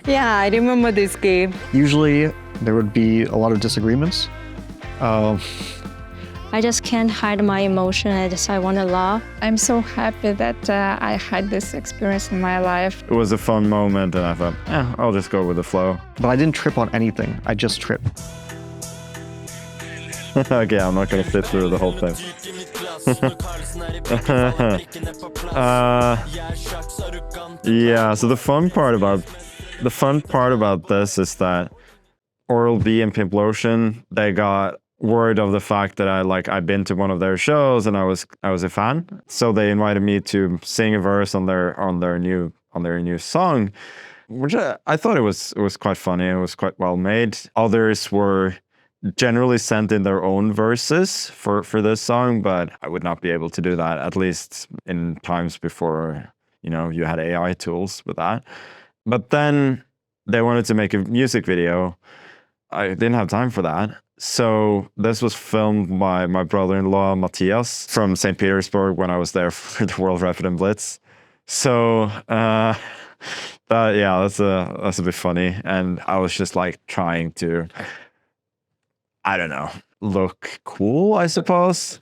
Yeah, I remember this game. Usually there would be a lot of disagreements. I just can't hide my emotion. I want to laugh. I'm so happy that I had this experience in my life. It was a fun moment and I thought, I'll just go with the flow. But I didn't trip on anything. I just tripped. Okay, I'm not going to sit through the whole thing. Yeah, so the fun part about this is that Oral-B and Pimplotion, they got word of the fact that I'd been to one of their shows and I was a fan. So they invited me to sing a verse on their new song, which I thought it was quite funny. It was quite well made. Others were generally sent in their own verses for this song, but I would not be able to do that, at least in times before, you had AI tools with that. But then they wanted to make a music video. I didn't have time for that. So this was filmed by my brother-in-law, Matthias, from St. Petersburg when I was there for the World Rapid and Blitz. So that's a bit funny. And I was just trying to, I don't know, look cool, I suppose,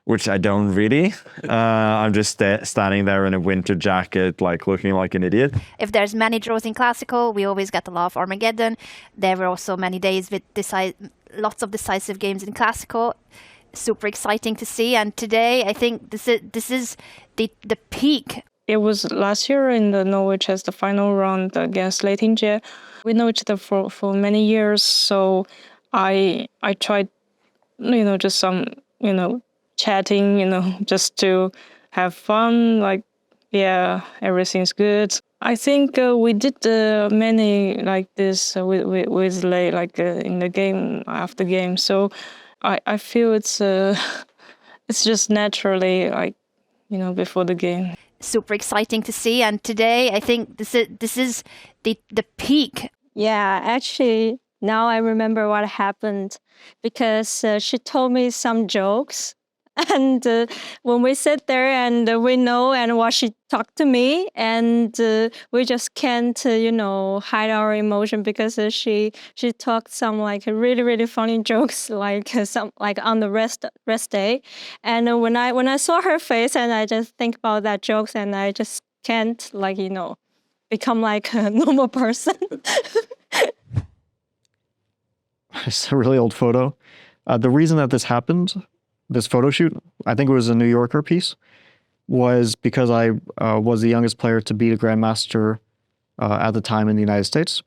which I don't really. I'm just standing there in a winter jacket, looking like an idiot. If there's many draws in classical, we always get a lot of Armageddon. There were also many days with lots of decisive games in classical. Super exciting to see. And today, I think this is the peak. It was last year in the Norway Chess, the final round against Leitinje. We know each other for many years, so I tried, just some, chatting, just to have fun. Everything's good. I think we did many like this with Lei, in the game, after game. So I feel it's just naturally, before the game. Super exciting to see. And today, I think this is the peak. Yeah, actually, now I remember what happened because she told me some jokes. And when we sit there and we know and what she talked to me, and we just can't, hide our emotion because she talked some really, really funny jokes, on the rest day. And when I saw her face and I just think about that jokes and I just can't become like a normal person. It's a really old photo. The reason that this happened, this photo shoot, I think it was a New Yorker piece, was because I was the youngest player to beat a Grandmaster at the time in the United States.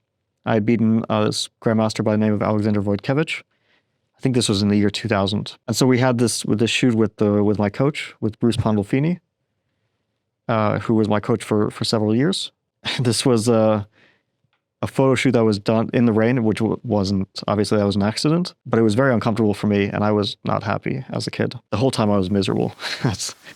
I had beaten this Grandmaster by the name of Alexander Wojtkiewicz. I think this was in the year 2000. And so we had this shoot with my coach, with Bruce Pandolfini, who was my coach for several years. This was a photo shoot that was done in the rain, which wasn't, obviously that was an accident, but it was very uncomfortable for me and I was not happy as a kid. The whole time I was miserable. I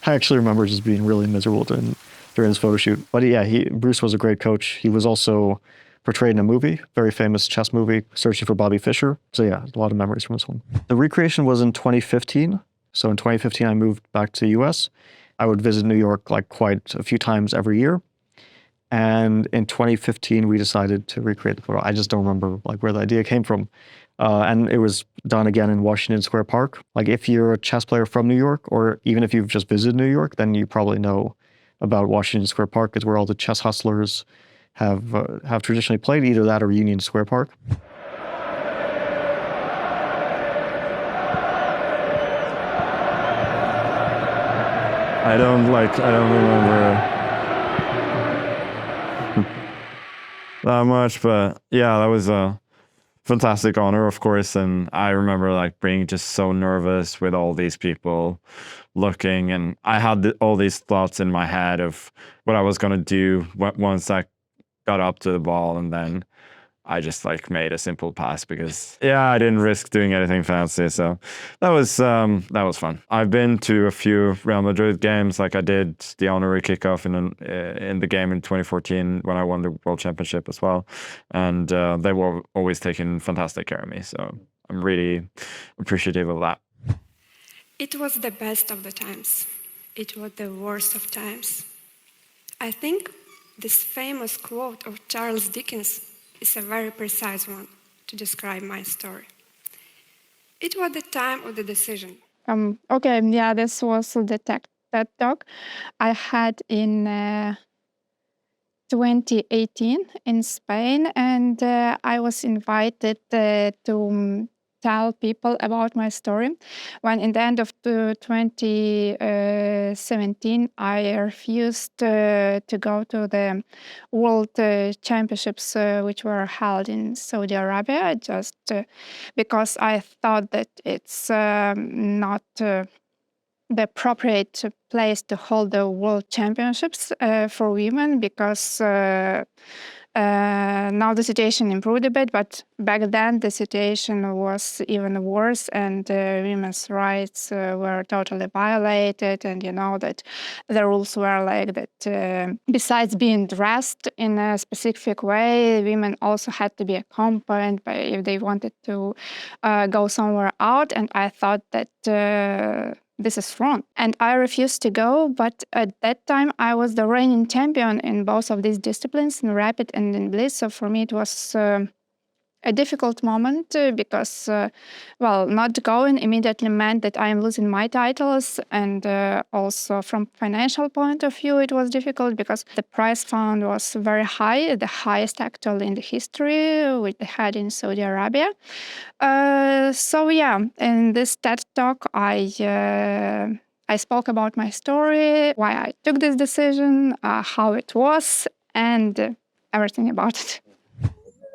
actually remember just being really miserable during this photo shoot. But yeah, Bruce was a great coach. He was also portrayed in a movie, very famous chess movie, Searching for Bobby Fischer. So yeah, a lot of memories from this one. The recreation was in 2015. So in 2015, I moved back to the US. I would visit New York quite a few times every year. And in 2015, we decided to recreate the photo. I just don't remember where the idea came from. And it was done again in Washington Square Park. If you're a chess player from New York, or even if you've just visited New York, then you probably know about Washington Square Park. It's where all the chess hustlers have traditionally played, either that or Union Square Park. I don't remember that much, but yeah, that was a fantastic honor, of course. And I remember being just so nervous with all these people looking, and I had all these thoughts in my head of what I was going to do once I got up to the ball, and then I just made a simple pass because I didn't risk doing anything fancy. So that was fun. I've been to a few Real Madrid games. I did the honorary kickoff in the game in 2014 when I won the World Championship as well, and they were always taking fantastic care of me. So I'm really appreciative of that. It was the best of the times. It was the worst of times. I think this famous quote of Charles Dickens is a very precise one to describe my story. It was the time of the decision. Okay, yeah, this was the TED Talk I had in 2018 in Spain, and I was invited to tell people about my story. When in the end of 2017, I refused to go to the World Championships, which were held in Saudi Arabia, just because I thought that it's not the appropriate place to hold the World Championships for women, because now the situation improved a bit, but back then the situation was even worse, and women's rights were totally violated. And you know that the rules were like that besides being dressed in a specific way, women also had to be accompanied by, if they wanted to go somewhere out. And I thought that this is wrong. And I refused to go, but at that time I was the reigning champion in both of these disciplines, in rapid and in blitz. So for me it was a difficult moment because, well, not going immediately meant that I am losing my titles. And also from financial point of view, it was difficult because the prize fund was very high, the highest actually in the history, which they had in Saudi Arabia. So yeah, in this TED Talk, I spoke about my story, why I took this decision, how it was, and everything about it.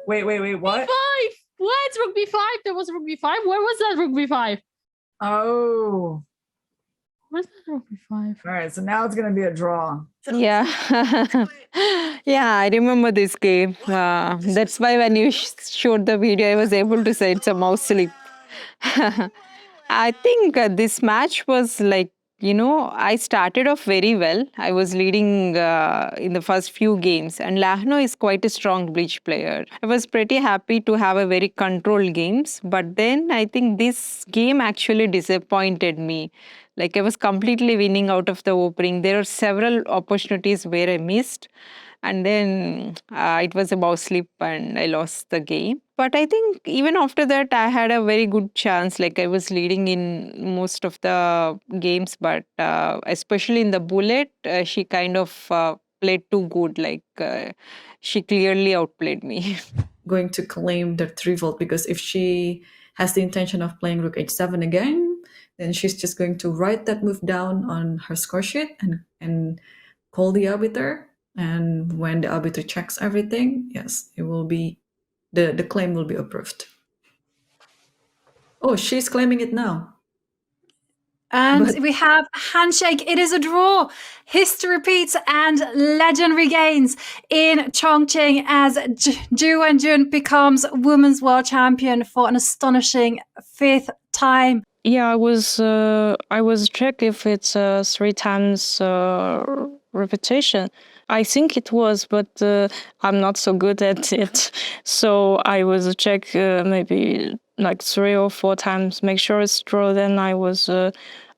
Wait, what? Five! What? Rugby 5? There was Rugby 5? Where was that Rugby 5? Oh. Where's that Rugby 5? All right, so now it's going to be a draw. Yeah. Yeah, I remember this game. That's why when you showed the video, I was able to say it's a mouse slip. I think this match was like, you know, I started off very well. I was leading in the first few games, and Lahno is quite a strong bridge player. I was pretty happy to have a very controlled games, but then I think this game actually disappointed me. Like I was completely winning out of the opening. There are several opportunities where I missed, and then it was a mouse slip and I lost the game. But I think even after that, I had a very good chance. Like I was leading in most of the games, but especially in the bullet, she kind of played too good. Like she clearly outplayed me. Going to claim the revolt, because if she has the intention of playing rook h7 again, then she's just going to write that move down on her score sheet and call the arbiter. And when the arbiter checks everything, yes, it will be the claim will be approved. Oh, she's claiming it now. And we have a handshake. It is a draw. History repeats and legend regains in Chongqing as Zhu Wenjun becomes Women's World Champion for an astonishing 5th time. Yeah, I was check if it's 3 times repetition. I think it was, but I'm not so good at it. So I was check maybe like 3 or 4 times, make sure it's draw. Then I was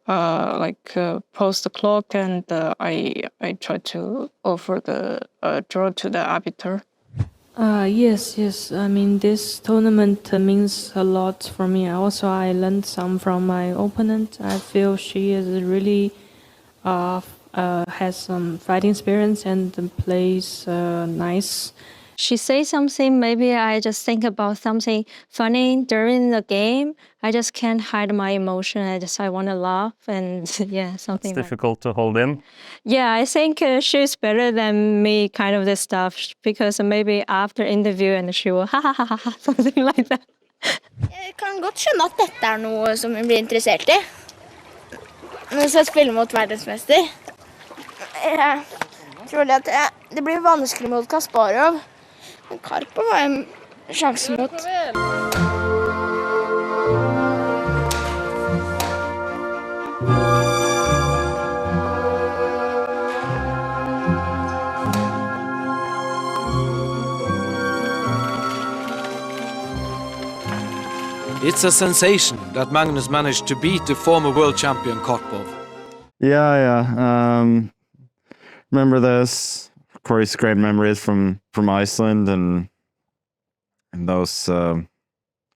post the clock, and I tried to offer the draw to the arbiter. Yes. I mean, this tournament means a lot for me. Also, I learned some from my opponent. I feel she is really has some fighting experience and plays nice. She says something, maybe I just think about something funny during the game. I just can't hide my emotion. I want to laugh, and yeah, something. It's difficult to hold in. Yeah, I think she's better than me, kind of this stuff, because maybe after interview and she will ha ha ha ha, something like that. Jeg kan godt skjønne at dette noe som jeg blir interessert I. Når jeg skal spille mot verdensmester. Jeg tror at det blir vanskelig mot Kasparov. Men Karpov har en sjanse mot. It's a sensation that Magnus managed to beat the former world champion Karpov. Yeah. Remember this. Of course, great memories from Iceland, and in those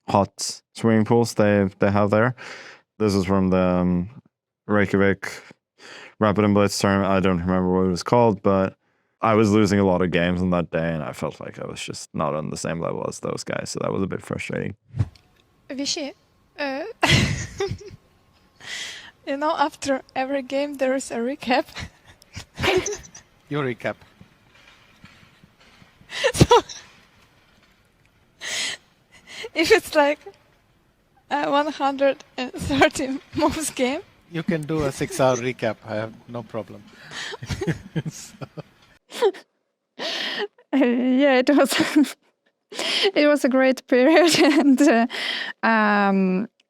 hot swimming pools they have there. This is from the Reykjavik Rapid and Blitz tournament. I don't remember what it was called, but I was losing a lot of games on that day, and I felt like I was just not on the same level as those guys, so that was a bit frustrating. Vishy, you know, after every game there is a recap. Your recap. So, if it's like a 130 moves game, You can do a 6-hour recap. I have no problem. Yeah, it was it was a great period, and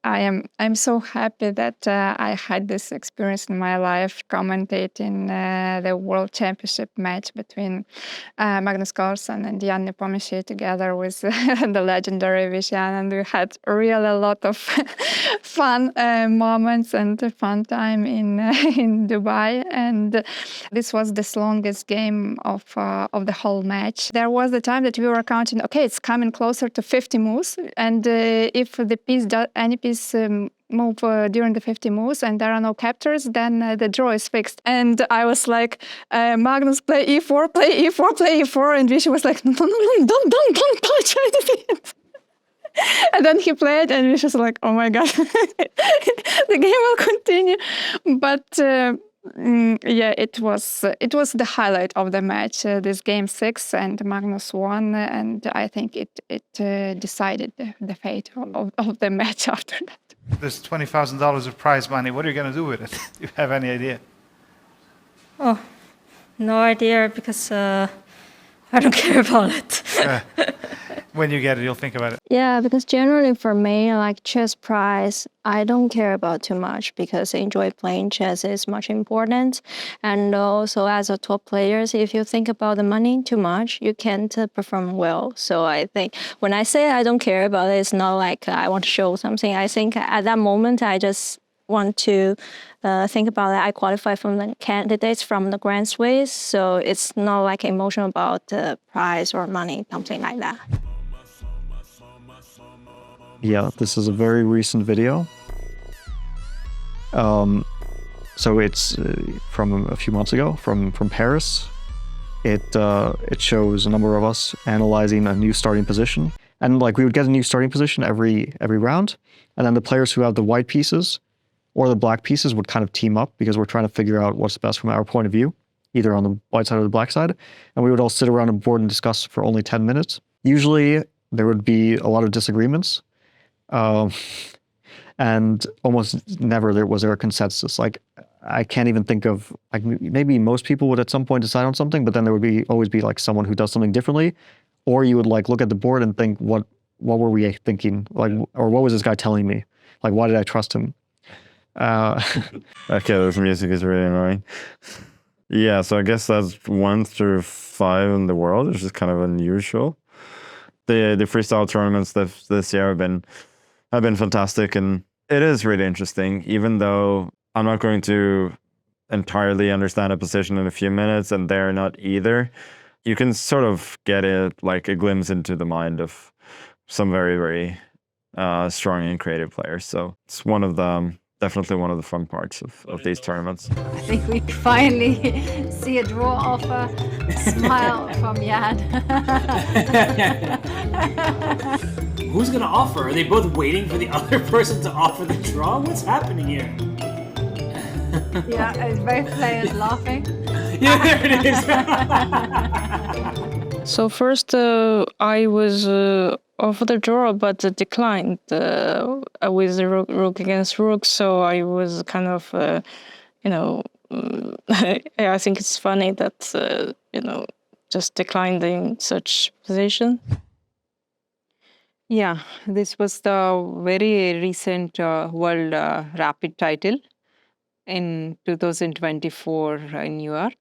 I'm so happy that I had this experience in my life commentating the World Championship match between Magnus Carlsen and Jan Nepomniachtchi together with the legendary Vishan, and we had really a lot of fun moments and a fun time in in Dubai. And this was the longest game of the whole match. There was the time that we were counting. Okay, it's coming closer to 50 moves, and if the piece any piece move during the 50 moves and there are no captures, then the draw is fixed. And I was like, Magnus, play e4, play e4, play e4, and Vishy was like, no, don't touch anything. And then he played, and Vishy was like, oh my god, the game will continue. But yeah, it was the highlight of the match. This game 6, and Magnus won, and I think it decided the fate of the match after that. There's $20,000 of prize money. What are you going to do with it? Do you have any idea? Oh, no idea, because I don't care about it. When you get it, you'll think about it. Yeah, because generally for me, like chess prize, I don't care about too much because I enjoy playing chess is much important. And also as a top players, if you think about the money too much, you can't perform well. So I think when I say I don't care about it, it's not like I want to show something. I think at that moment, I just want to think about it. I qualify from the candidates from the Grand Swiss, so it's not like emotional about the prize or money, something like that. Yeah, this is a very recent video. So it's from a few months ago, from Paris. It shows a number of us analyzing a new starting position, and like we would get a new starting position every round, and then the players who have the white pieces or the black pieces would kind of team up because we're trying to figure out what's best from our point of view, either on the white side or the black side, and we would all sit around a board and discuss for only 10 minutes. Usually there would be a lot of disagreements. And almost never was there a consensus. Like, I can't even think of, like, maybe most people would at some point decide on something, but then there would always be like someone who does something differently, or you would like look at the board and think, what were we thinking? Like, or what was this guy telling me? Like, why did I trust him? Okay, this music is really annoying. Yeah, so I guess that's 1 through 5 in the world, which is kind of unusual. The freestyle tournaments this year have been fantastic, and it is really interesting, even though I'm not going to entirely understand a position in a few minutes, and they're not either. You can sort of get like a glimpse into the mind of some very, very strong and creative players. So it's definitely one of the fun parts of these tournaments. I think we finally see a draw offer, a smile from Jan. Who's gonna offer? Are they both waiting for the other person to offer the draw? What's happening here? Yeah, and both players laughing. Yeah, there it is. So first, I was offered the draw, but declined with the rook against rook. So I was kind of, I think it's funny that just declined in such position. Yeah, this was the very recent World Rapid title in 2024 in New York.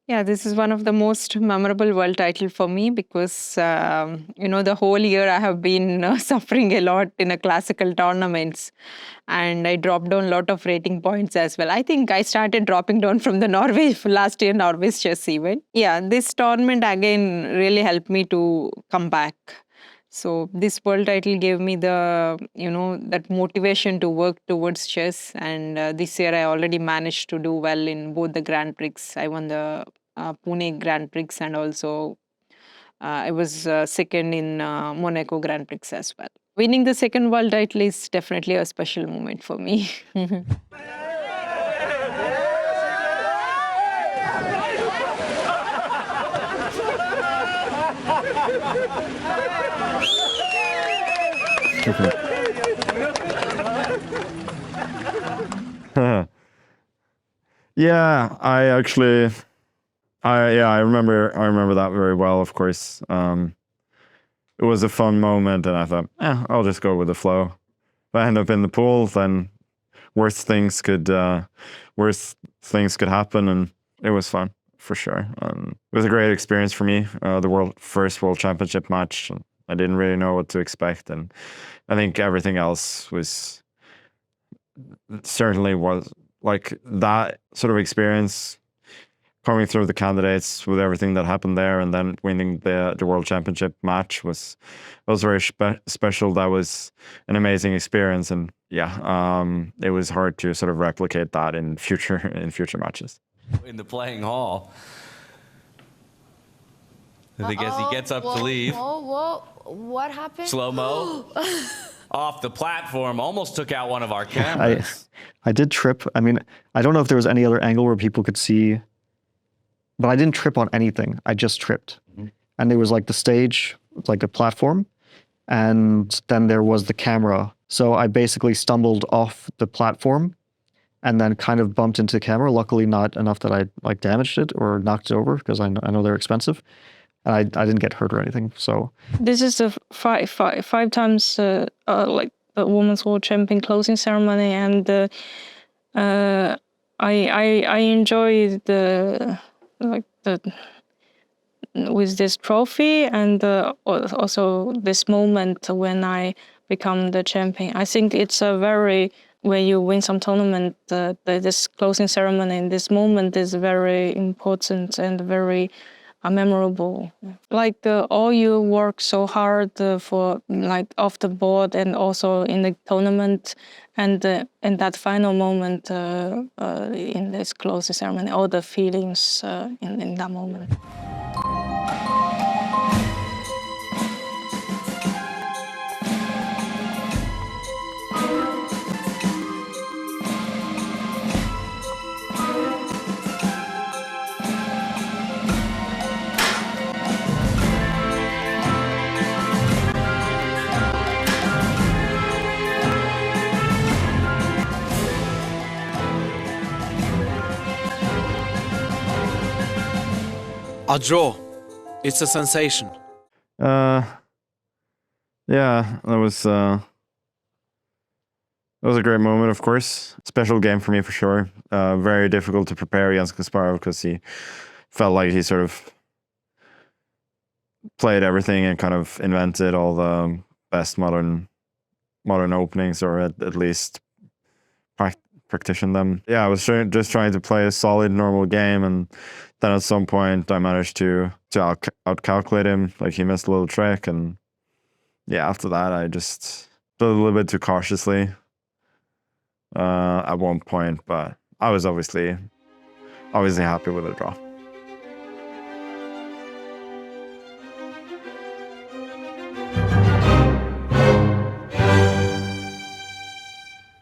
Yeah, this is one of the most memorable world title for me because, the whole year I have been suffering a lot in a classical tournaments, and I dropped down a lot of rating points as well. I think I started dropping down from the Norway last year Norway's chess event. Yeah, this tournament again really helped me to come back. So this world title gave me the, that motivation to work towards chess. And this year I already managed to do well in both the Grand Prix. I won the Pune Grand Prix, and also I was second in Monaco Grand Prix as well. Winning the second world title is definitely a special moment for me. Yeah, I remember that very well, of course. It was a fun moment, and I thought, I'll just go with the flow. If I end up in the pool, then worse things could happen, and it was fun for sure. It was a great experience for me. The first World Championship match. I didn't really know what to expect, and I think everything else certainly was like that sort of experience, coming through the candidates with everything that happened there, and then winning the World Championship match was very special. That was an amazing experience, and it was hard to sort of replicate that in future matches. In the playing hall, I think as he gets up to leave. Whoa! What happened? Slow-mo. Off the platform, almost took out one of our cameras. I did trip. I mean, I don't know if there was any other angle where people could see, but I didn't trip on anything. I just tripped. Mm-hmm. And it was like the stage, like a platform, and then there was the camera. So I basically stumbled off the platform and then kind of bumped into the camera. Luckily not enough that I damaged it or knocked it over, because I know they're expensive. And I didn't get hurt or anything. So this is the five times like the Women's World Champion closing ceremony, and I enjoy with this trophy, and also this moment when I become the champion. I think it's a very, when you win some tournament, this closing ceremony in this moment is very important and very memorable. Like all you work so hard for, like off the board and also in the tournament, and in that final moment in this closing ceremony, all the feelings in that moment. A draw. It's a sensation. Yeah, that was a great moment, of course. Special game for me for sure. Very difficult to prepare against Kasparov because he felt like he sort of played everything and kind of invented all the best modern openings, or at least practitioned them. Yeah, I was just trying to play a solid, normal game, and then at some point I managed to outcalculate him. Like, he missed a little trick, and yeah, after that I just played a little bit too cautiously at one point, but I was obviously happy with the draw.